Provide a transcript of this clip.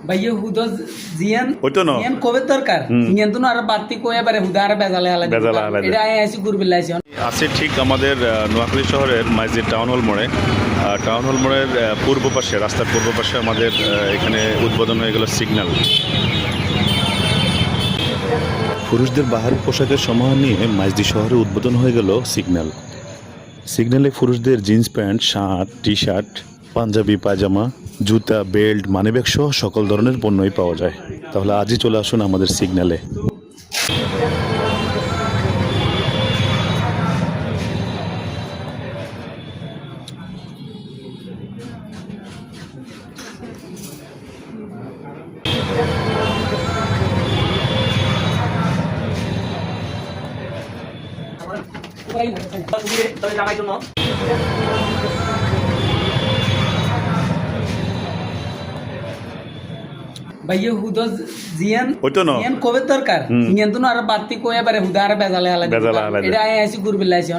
ভাইয়ে হুদো জিয়ান ওইতো না ইয়ান কবে দরকার ইয়ান তো আর বাতি কই এবারে হুদা আর বেজালে হালা বেজালে হালা এটা আই আইছি গুরবিল্লাইছি আছে ঠিক আমাদের নোয়াখালী শহরের মাইজদি টাউন হল মোড়ে টাউন হল মোড়ের পূর্ব পাশে রাস্তার পূর্ব পাশে আমাদের এখানে উদ্বোধন হয়ে গেল সিগন্যাল। পুরুষদের বাহারি পোশাকের সমাহার নিয়ে মাইজদি শহরে উদ্বোধন হয়ে গেল সিগন্যাল। সিগন্যালে পুরুষদের jeans pant, shirt, T shirt, panjabi, পায়জামা, জুতা, বেল্ট, মানিব্যাগ সহ সকল ধরনের পণ্যই পাওয়া যায়। তাহলে আজই চলে আসুন আমাদের সিগন্যালে। ভাইয়ে হুদো জিয়ান ওইতো না ইয়ান কবে দরকার ইয়ান তো আর বাতি কই এবারে হুদা আর বেজালে হালা এটা আই আইছি গুরবিল্লাইছি